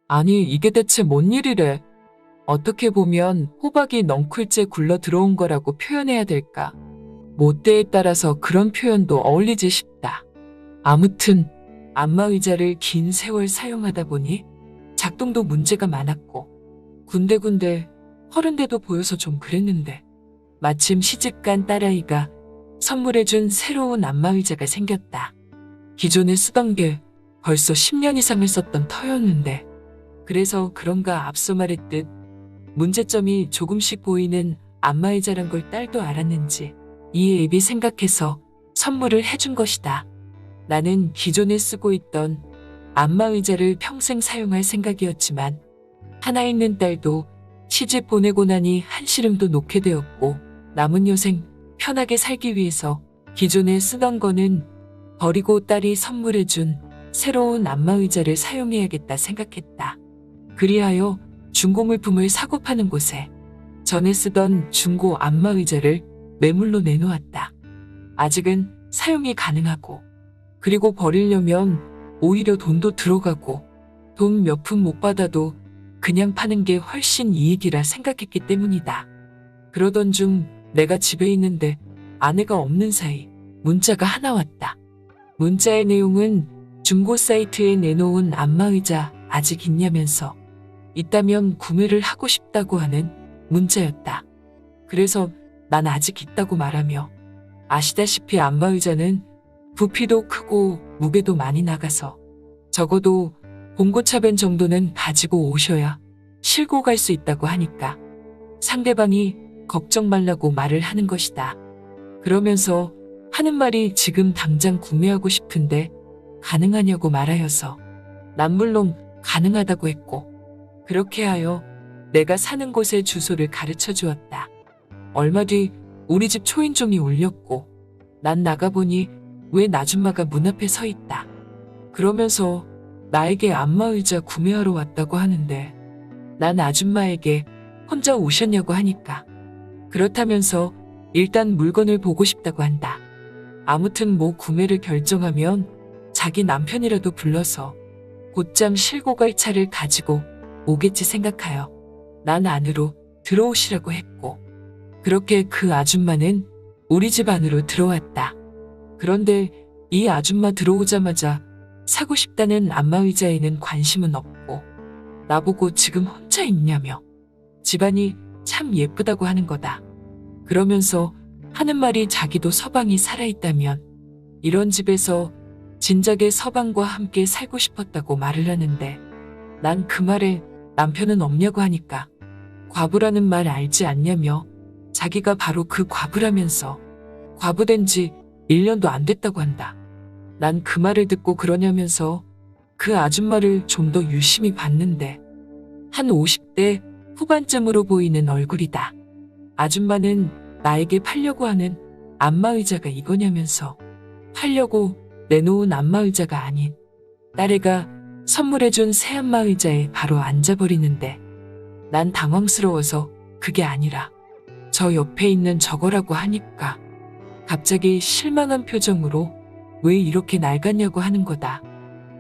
아니, 이게 대체 뭔 일이래? 어떻게 보면 호박이 넝쿨째 굴러 들어온 거라고 표현해야 될까? 뭐 때에 따라서 그런 표현도 어울리지 싶다. 아무튼 안마의자를 긴 세월 사용하다 보니 작동도 문제가 많았고 군데군데 허른 데도 보여서 좀 그랬는데 마침 시집간 딸아이가 선물해준 새로운 안마의자가 생겼다. 기존에 쓰던 게 벌써 10년 이상을 썼던 터였는데 그래서 그런가 앞서 말했듯 문제점이 조금씩 보이는 안마의자란 걸 딸도 알았는지 이에 애비 생각해서 선물을 해준 것이다. 나는 기존에 쓰고 있던 안마의자를 평생 사용할 생각이었지만 하나 있는 딸도 시집 보내고 나니 한시름도 놓게 되었고 남은 여생 편하게 살기 위해서 기존에 쓰던 거는 버리고 딸이 선물해준 새로운 안마의자를 사용해야겠다 생각했다. 그리하여 중고물품을 사고 파는 곳에 전에 쓰던 중고 안마의자를 매물로 내놓았다. 아직은 사용이 가능하고 그리고 버리려면 오히려 돈도 들어가고 돈 몇 푼 못 받아도 그냥 파는 게 훨씬 이익이라 생각했기 때문이다. 그러던 중 내가 집에 있는데 아내가 없는 사이 문자가 하나 왔다. 문자의 내용은 중고 사이트에 내놓은 안마의자 아직 있냐면서 있다면 구매를 하고 싶다고 하는 문자였다. 그래서 난 아직 있다고 말하며 아시다시피 안마의자는 부피도 크고 무게도 많이 나가서 적어도 봉고차변 정도는 가지고 오셔야 싣고 갈 수 있다고 하니까 상대방이 걱정 말라고 말을 하는 것이다. 그러면서 하는 말이 지금 당장 구매하고 싶은데 가능하냐고 말하여서 난 물론 가능하다고 했고 그렇게 하여 내가 사는 곳의 주소를 가르쳐 주었다. 얼마 뒤 우리 집 초인종이 울렸고 난 나가보니 웬 아줌마가 문 앞에 서 있다. 그러면서 나에게 안마의자 구매하러 왔다고 하는데 난 아줌마에게 혼자 오셨냐고 하니까 그렇다면서 일단 물건을 보고 싶다고 한다. 아무튼 뭐 구매를 결정하면 자기 남편이라도 불러서 곧장 싣고 갈 차를 가지고 오겠지 생각하여 난 안으로 들어오시라고 했고 그렇게 그 아줌마는 우리 집 안으로 들어왔다. 그런데 이 아줌마 들어오자마자 사고 싶다는 안마의자에는 관심은 없고 나보고 지금 혼자 있냐며 집안이 참 예쁘다고 하는 거다. 그러면서 하는 말이 자기도 서방이 살아있다면 이런 집에서 진작에 서방과 함께 살고 싶었다고 말을 하는데 난 그 말에 남편은 없냐고 하니까 과부라는 말 알지 않냐며 자기가 바로 그 과부라면서 과부된 지 1년도 안 됐다고 한다. 난 그 말을 듣고 그러냐면서 그 아줌마를 좀 더 유심히 봤는데 한 50대 후반쯤으로 보이는 얼굴이다. 아줌마는 나에게 팔려고 하는 안마의자가 이거냐면서 팔려고 내놓은 안마의자가 아닌 딸애가 선물해준 새 안마의자에 바로 앉아버리는데 난 당황스러워서 그게 아니라 저 옆에 있는 저거라고 하니까 갑자기 실망한 표정으로 왜 이렇게 낡았냐고 하는 거다.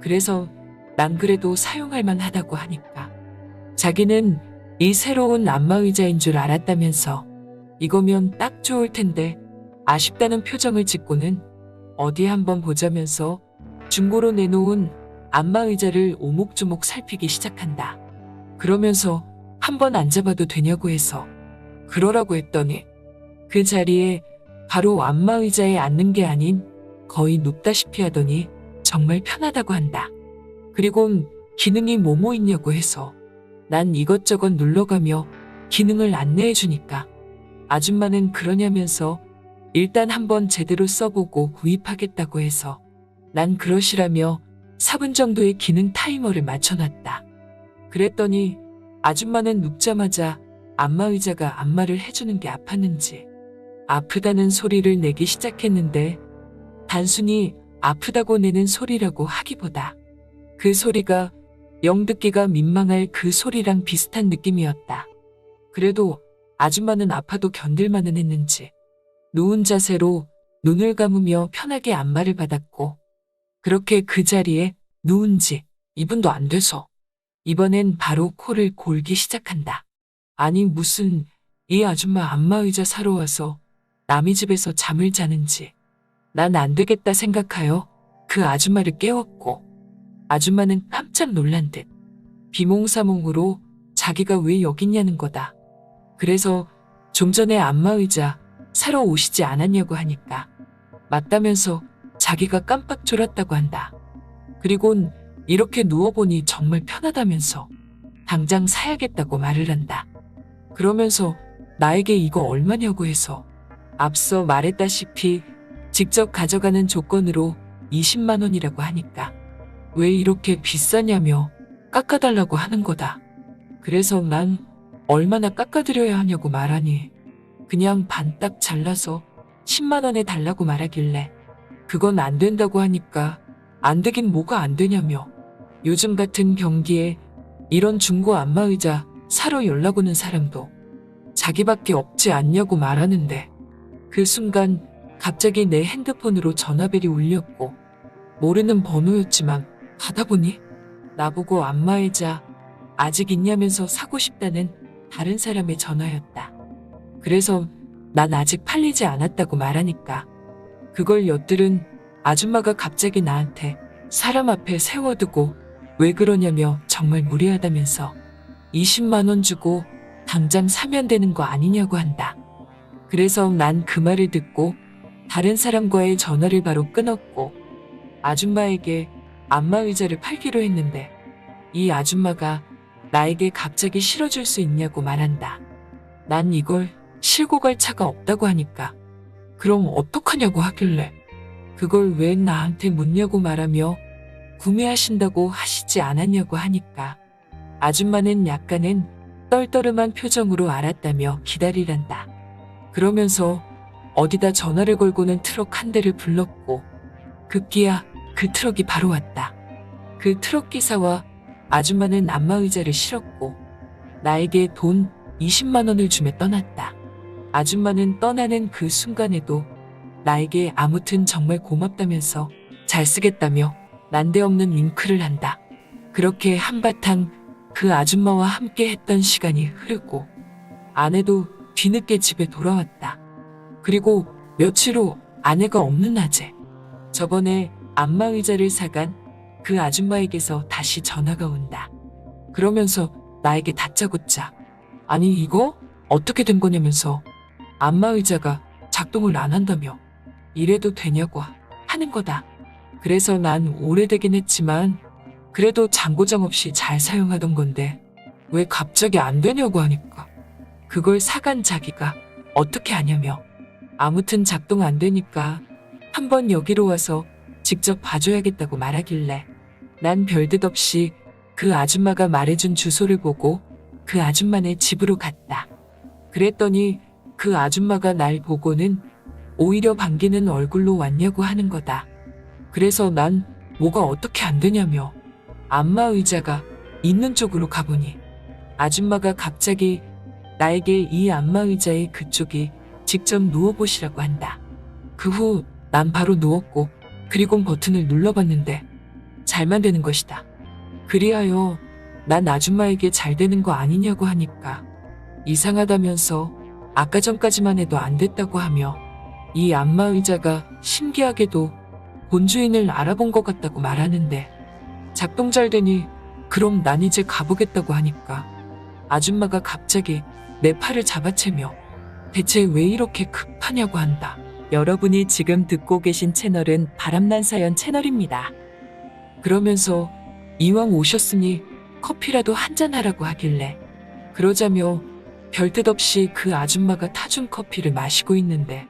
그래서 난 그래도 사용할 만하다고 하니까 자기는 이 새로운 안마의자인 줄 알았다면서 이거면 딱 좋을 텐데 아쉽다는 표정을 짓고는 어디 한번 보자면서 중고로 내놓은 안마의자를 오목조목 살피기 시작한다. 그러면서 한번 앉아봐도 되냐고 해서 그러라고 했더니 그 자리에 바로 안마의자에 앉는 게 아닌 거의 눕다시피 하더니 정말 편하다고 한다. 그리곤 기능이 뭐뭐 있냐고 해서 난 이것저것 눌러가며 기능을 안내해 주니까 아줌마는 그러냐면서 일단 한번 제대로 써보고 구입하겠다고 해서 난 그러시라며 4분 정도의 기능 타이머를 맞춰놨다. 그랬더니 아줌마는 눕자마자 안마의자가 안마를 해주는 게 아팠는지 아프다는 소리를 내기 시작했는데 단순히 아프다고 내는 소리라고 하기보다 그 소리가 영 듣기가 민망할 그 소리랑 비슷한 느낌이었다. 그래도 아줌마는 아파도 견딜만은 했는지 누운 자세로 눈을 감으며 편하게 안마를 받았고 그렇게 그 자리에 누운 지 2분도 안 돼서 이번엔 바로 코를 골기 시작한다. 아니 무슨 이 아줌마 안마의자 사러 와서 남의 집에서 잠을 자는지. 난 안 되겠다 생각하여 그 아줌마를 깨웠고 아줌마는 깜짝 놀란 듯 비몽사몽으로 자기가 왜 여기 있냐는 거다. 그래서 좀 전에 안마의자 사러 오시지 않았냐고 하니까 맞다면서 자기가 깜빡 졸았다고 한다. 그리곤 이렇게 누워보니 정말 편하다면서 당장 사야겠다고 말을 한다. 그러면서 나에게 이거 얼마냐고 해서 앞서 말했다시피 직접 가져가는 조건으로 20만 원이라고 하니까 왜 이렇게 비싸냐며 깎아달라고 하는 거다. 그래서 난 얼마나 깎아드려야 하냐고 말하니 그냥 반 딱 잘라서 10만 원에 달라고 말하길래 그건 안 된다고 하니까 안 되긴 뭐가 안 되냐며 요즘 같은 경기에 이런 중고 안마의자 사러 연락 오는 사람도 자기밖에 없지 않냐고 말하는데 그 순간 갑자기 내 핸드폰으로 전화벨이 울렸고 모르는 번호였지만 받아보니 나보고 안마의자 아직 있냐면서 사고 싶다는 다른 사람의 전화였다. 그래서 난 아직 팔리지 않았다고 말하니까 그걸 엿들은 아줌마가 갑자기 나한테 사람 앞에 세워두고 왜 그러냐며 정말 무례하다면서 20만 원 주고 당장 사면 되는 거 아니냐고 한다. 그래서 난 그 말을 듣고 다른 사람과의 전화를 바로 끊었고 아줌마에게 안마의자를 팔기로 했는데 이 아줌마가 나에게 갑자기 실어줄 수 있냐고 말한다. 난 이걸 실고 갈 차가 없다고 하니까 그럼 어떡하냐고 하길래 그걸 왜 나한테 묻냐고 말하며 구매하신다고 하시지 않았냐고 하니까 아줌마는 약간은 떨떠름한 표정으로 알았다며 기다리란다. 그러면서 어디다 전화를 걸고는 트럭 한 대를 불렀고 급기야 그 트럭이 바로 왔다. 그 트럭 기사와 아줌마는 안마의자를 실었고 나에게 돈 20만 원을 주며 떠났다. 아줌마는 떠나는 그 순간에도 나에게 아무튼 정말 고맙다면서 잘 쓰겠다며 난데없는 윙크를 한다. 그렇게 한바탕 그 아줌마와 함께 했던 시간이 흐르고 아내도 뒤늦게 집에 돌아왔다. 그리고 며칠 후 아내가 없는 낮에 저번에 안마의자를 사간 그 아줌마에게서 다시 전화가 온다. 그러면서 나에게 다짜고짜 아니 이거 어떻게 된 거냐면서 안마의자가 작동을 안 한다며 이래도 되냐고 하는 거다. 그래서 난 오래되긴 했지만 그래도 잔고장 없이 잘 사용하던 건데 왜 갑자기 안 되냐고 하니까 그걸 사간 자기가 어떻게 아냐며 아무튼 작동 안 되니까 한번 여기로 와서 직접 봐줘야겠다고 말하길래 난 별뜻 없이 그 아줌마가 말해준 주소를 보고 그 아줌마네 집으로 갔다. 그랬더니 그 아줌마가 날 보고는 오히려 반기는 얼굴로 왔냐고 하는 거다. 그래서 난 뭐가 어떻게 안 되냐며 안마의자가 있는 쪽으로 가보니 아줌마가 갑자기 나에게 이 안마의자의 그쪽이 직접 누워보시라고 한다. 그 후 난 바로 누웠고 그리고 버튼을 눌러봤는데 잘만 되는 것이다. 그리하여 난 아줌마에게 잘 되는 거 아니냐고 하니까 이상하다면서 아까 전까지만 해도 안 됐다고 하며 이 안마의자가 신기하게도 본주인을 알아본 것 같다고 말하는데 작동 잘 되니 그럼 난 이제 가보겠다고 하니까 아줌마가 갑자기 내 팔을 잡아채며 대체 왜 이렇게 급하냐고 한다. 여러분이 지금 듣고 계신 채널은 바람난 사연 채널입니다. 그러면서 이왕 오셨으니 커피라도 한잔 하라고 하길래 그러자며 별뜻 없이 그 아줌마가 타준 커피를 마시고 있는데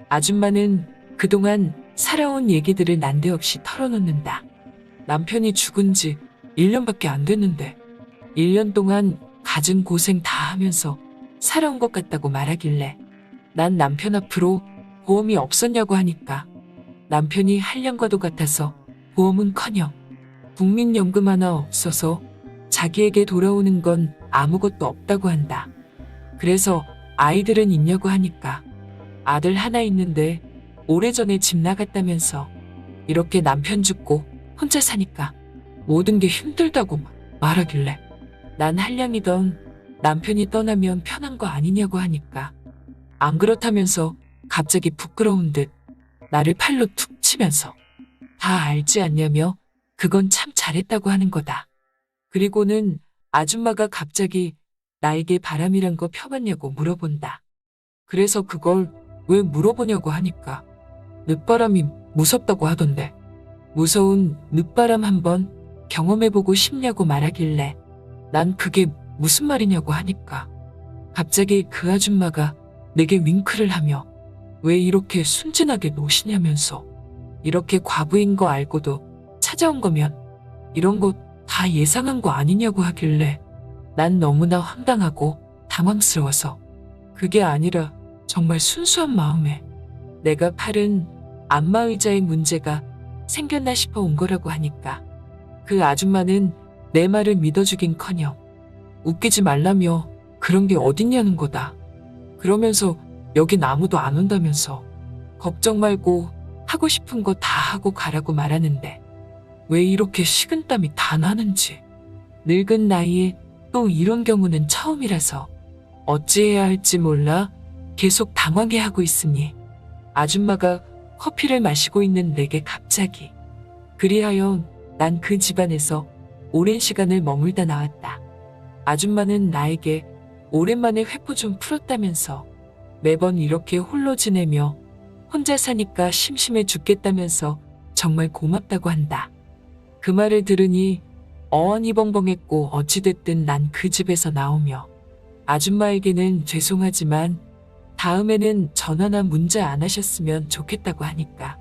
아줌마는 그동안 살아온 얘기들을 난데없이 털어놓는다. 남편이 죽은 지 1년밖에 안 됐는데 1년 동안 갖은 고생 다 하면서 살아온 것 같다고 말하길래 난 남편 앞으로 보험이 없었냐고 하니까 남편이 한량과도 같아서 보험은커녕 국민연금 하나 없어서 자기에게 돌아오는 건 아무것도 없다고 한다. 그래서 아이들은 있냐고 하니까 아들 하나 있는데 오래전에 집 나갔다면서 이렇게 남편 죽고 혼자 사니까 모든 게 힘들다고 말하길래 난 한량이던 남편이 떠나면 편한 거 아니냐고 하니까 안 그렇다면서 갑자기 부끄러운 듯 나를 팔로 툭 치면서 다 알지 않냐며 그건 참 잘했다고 하는 거다. 그리고는 아줌마가 갑자기 나에게 바람이란 거 펴봤냐고 물어본다. 그래서 그걸 왜 물어보냐고 하니까 늦바람이 무섭다고 하던데 무서운 늦바람 한번 경험해보고 싶냐고 말하길래 난 그게 무슨 말이냐고 하니까 갑자기 그 아줌마가 내게 윙크를 하며 왜 이렇게 순진하게 노시냐면서 이렇게 과부인 거 알고도 찾아온 거면 이런 거 다 예상한 거 아니냐고 하길래 난 너무나 황당하고 당황스러워서 그게 아니라 정말 순수한 마음에 내가 팔은 안마의자의 문제가 생겼나 싶어 온 거라고 하니까 그 아줌마는 내 말을 믿어주긴커녕 웃기지 말라며 그런 게 어딨냐는 거다. 그러면서 여긴 아무도 안 온다면서 걱정 말고 하고 싶은 거 다 하고 가라고 말하는데 왜 이렇게 식은땀이 다 나는지 늙은 나이에 또 이런 경우는 처음이라서 어찌해야 할지 몰라 계속 당황해 하고 있으니 아줌마가 커피를 마시고 있는 내게 갑자기 그리하여 난 그 집안에서 오랜 시간을 머물다 나왔다. 아줌마는 나에게 오랜만에 회포 좀 풀었다면서 매번 이렇게 홀로 지내며 혼자 사니까 심심해 죽겠다면서 정말 고맙다고 한다. 그 말을 들으니 어안이 벙벙했고 어찌됐든 난 그 집에서 나오며 아줌마에게는 죄송하지만 다음에는 전화나 문자 안 하셨으면 좋겠다고 하니까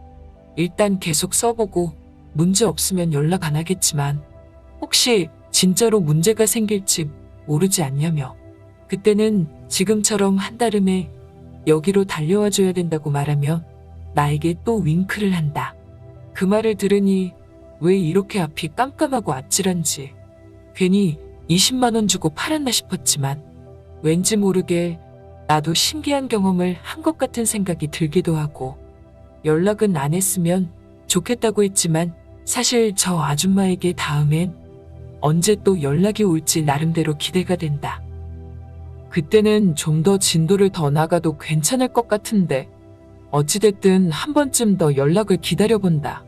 일단 계속 써보고 문제 없으면 연락 안 하겠지만 혹시 진짜로 문제가 생길지 모르지 않냐며 그때는 지금처럼 한달음에 여기로 달려와 줘야 된다고 말하며 나에게 또 윙크를 한다. 그 말을 들으니 왜 이렇게 앞이 깜깜하고 아찔한지 괜히 20만 원 주고 팔았나 싶었지만 왠지 모르게 나도 신기한 경험을 한 것 같은 생각이 들기도 하고 연락은 안 했으면 좋겠다고 했지만 사실 저 아줌마에게 다음엔 언제 또 연락이 올지 나름대로 기대가 된다. 그때는 좀 더 진도를 더 나가도 괜찮을 것 같은데 어찌됐든 한 번쯤 더 연락을 기다려본다.